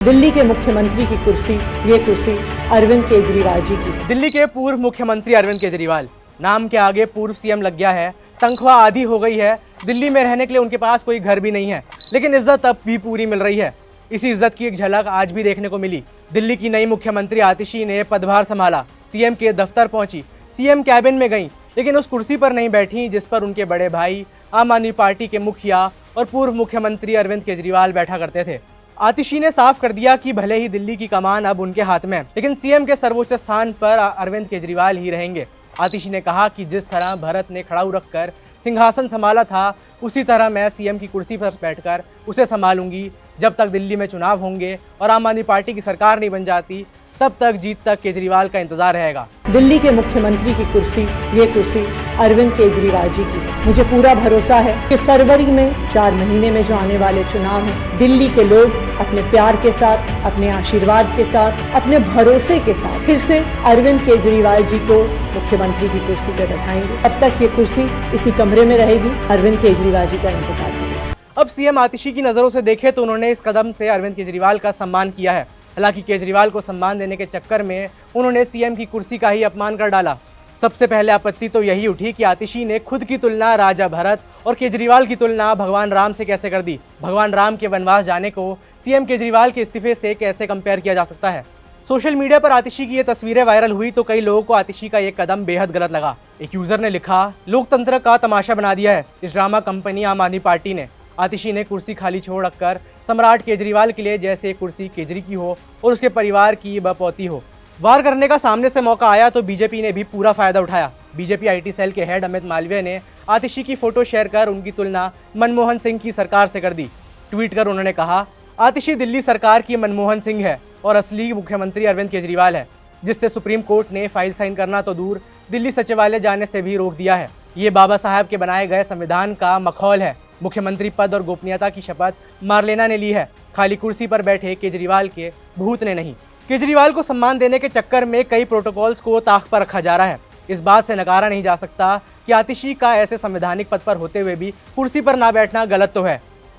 दिल्ली के मुख्यमंत्री की कुर्सी, ये कुर्सी अरविंद केजरीवाल जी की। दिल्ली के पूर्व मुख्यमंत्री अरविंद केजरीवाल, नाम के आगे पूर्व सीएम लग गया है। तनख्वाह आधी हो गई है। दिल्ली में रहने के लिए उनके पास कोई घर भी नहीं है, लेकिन इज्जत अब भी पूरी मिल रही है। इसी इज्जत की एक झलक आज भी देखने को मिली। दिल्ली की नई मुख्यमंत्री आतिशी ने पदभार संभाला, सीएम के दफ्तर पहुंची, सीएम कैबिन में गई, लेकिन उस कुर्सी पर नहीं बैठी जिस पर उनके बड़े भाई आम आदमी पार्टी के मुखिया और पूर्व मुख्यमंत्री अरविंद केजरीवाल बैठा करते थे। आतिशी ने साफ कर दिया कि भले ही दिल्ली की कमान अब उनके हाथ में है, लेकिन सीएम के सर्वोच्च स्थान पर अरविंद केजरीवाल ही रहेंगे। आतिशी ने कहा कि जिस तरह भरत ने खड़ाऊ रखकर सिंहासन संभाला था, उसी तरह मैं सीएम की कुर्सी पर बैठकर उसे संभालूंगी। जब तक दिल्ली में चुनाव होंगे और आम आदमी पार्टी की सरकार नहीं बन जाती, तब तक जीत तक केजरीवाल का इंतजार रहेगा। दिल्ली के मुख्यमंत्री की कुर्सी, ये कुर्सी अरविंद केजरीवाल जी की। मुझे पूरा भरोसा है कि फरवरी में 4 महीने में जो आने वाले चुनाव हैं, दिल्ली के लोग अपने प्यार के साथ, अपने आशीर्वाद के साथ, अपने भरोसे के साथ फिर से अरविंद केजरीवाल जी को मुख्यमंत्री की कुर्सी पर बैठाएंगे। अब तक ये कुर्सी इसी कमरे में रहेगी। अरविंद केजरीवाल जी का इंतजार कीजिए। अब सीएम आतिशी की नज़रों से देखें तो उन्होंने इस कदम से अरविंद केजरीवाल का सम्मान किया है। हालांकि केजरीवाल को सम्मान देने के चक्कर में उन्होंने सीएम की कुर्सी का ही अपमान कर डाला। सबसे पहले आपत्ति तो यही उठी कि आतिशी ने खुद की तुलना राजा भरत और केजरीवाल की तुलना भगवान राम से कैसे कर दी। भगवान राम के वनवास जाने को सीएम केजरीवाल के इस्तीफे से कैसे कंपेयर किया जा सकता है। सोशल मीडिया पर आतिशी की ये तस्वीरें वायरल हुई तो कई लोगों को आतिशी का ये कदम बेहद गलत लगा। एक यूजर ने लिखा, लोकतंत्र का तमाशा बना दिया है इस ड्रामा कंपनी आम आदमी पार्टी ने। आतिशी ने कुर्सी खाली छोड़ रखकर सम्राट केजरीवाल के लिए जैसे कुर्सी केजरी की हो और उसके परिवार की बपौती हो। वार करने का सामने से मौका आया तो बीजेपी ने भी पूरा फायदा उठाया। बीजेपी आईटी सेल के हेड अमित मालवीय ने आतिशी की फोटो शेयर कर उनकी तुलना मनमोहन सिंह की सरकार से कर दी। ट्वीट कर उन्होंने कहा, आतिशी दिल्ली सरकार की मनमोहन सिंह है और असली मुख्यमंत्री अरविंद केजरीवाल है, जिससे सुप्रीम कोर्ट ने फाइल साइन करना तो दूर, दिल्ली सचिवालय जाने से भी रोक दिया है। ये बाबा साहब के बनाए गए संविधान का मखौल है। मुख्यमंत्री पद और गोपनीयता की शपथ मार्लेना ने ली है, खाली कुर्सी पर बैठे केजरीवाल के भूत ने नहीं। केजरीवाल को सम्मान देने के चक्कर में कई प्रोटोकॉल्स को ताक पर रखा जा रहा है। इस बात से नकारा नहीं जा सकता कि आतिशी का ऐसे संवैधानिक पद पर होते हुए भी कुर्सी पर ना बैठना गलत तो है।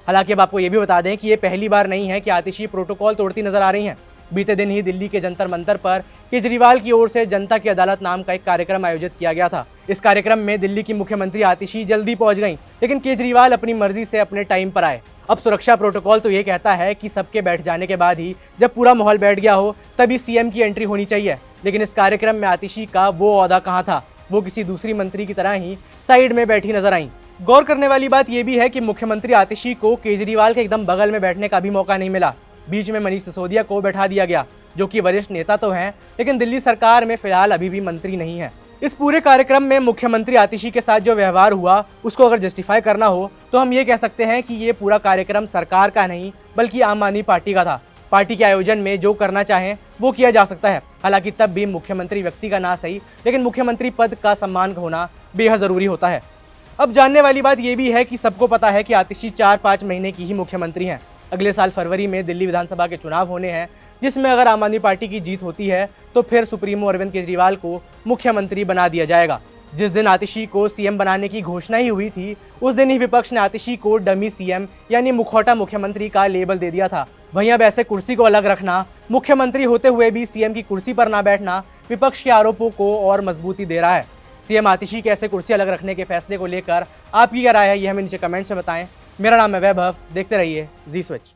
हालांकि अब आपको ये भी बता दें कि ये पहली बार नहीं है कि आतिशी प्रोटोकॉल तोड़ती नजर आ रही हैं। बीते दिन ही दिल्ली के जंतर मंतर पर केजरीवाल की ओर से जनता की अदालत नाम का एक कार्यक्रम आयोजित किया गया था। इस कार्यक्रम में दिल्ली की मुख्यमंत्री आतिशी जल्दी पहुंच गईं, लेकिन केजरीवाल अपनी मर्जी से अपने टाइम पर आए। अब सुरक्षा प्रोटोकॉल तो ये कहता है कि सबके बैठ जाने के बाद ही, जब पूरा माहौल बैठ गया हो, तभी सीएम की एंट्री होनी चाहिए। लेकिन इस कार्यक्रम में आतिशी का वो ओहदा कहाँ था? वो किसी दूसरी मंत्री की तरह ही साइड में बैठी नजर आई। गौर करने वाली बात यह भी है कि मुख्यमंत्री आतिशी को केजरीवाल के एकदम बगल में बैठने का भी मौका नहीं मिला। बीच में मनीष सिसोदिया को बैठा दिया गया, जो कि वरिष्ठ नेता तो हैं, लेकिन दिल्ली सरकार में फिलहाल अभी भी मंत्री नहीं है। इस पूरे कार्यक्रम में मुख्यमंत्री आतिशी के साथ जो व्यवहार हुआ, उसको अगर जस्टिफाई करना हो तो हम ये कह सकते हैं कि ये पूरा कार्यक्रम सरकार का नहीं बल्कि आम आदमी पार्टी का था। पार्टी के आयोजन में जो करना चाहें वो किया जा सकता है। हालांकि तब भी मुख्यमंत्री व्यक्ति का ना सही, लेकिन मुख्यमंत्री पद का सम्मान होना बेहद जरूरी होता है। अब जानने वाली बात यह भी है कि सबको पता है कि आतिशी 4-5 महीने की ही मुख्यमंत्री हैं। अगले साल फरवरी में दिल्ली विधानसभा के चुनाव होने हैं, जिसमें अगर आम आदमी पार्टी की जीत होती है तो फिर सुप्रीमो अरविंद केजरीवाल को मुख्यमंत्री बना दिया जाएगा। जिस दिन आतिशी को सीएम बनाने की घोषणा ही हुई थी, उस दिन ही विपक्ष ने आतिशी को डमी सीएम यानी मुखौटा मुख्यमंत्री का लेबल दे दिया था। वहीं अब ऐसे कुर्सी को अलग रखना, मुख्यमंत्री होते हुए भी सीएम की कुर्सी पर ना बैठना विपक्ष के आरोपों को और मजबूती दे रहा है। सीएम आतिशी के ऐसे कुर्सी अलग रखने के फैसले को लेकर आपकी क्या राय है, ये हमें नीचे कमेंट्स में बताएं। मेरा नाम है वैभव, देखते रहिए जी स्विच।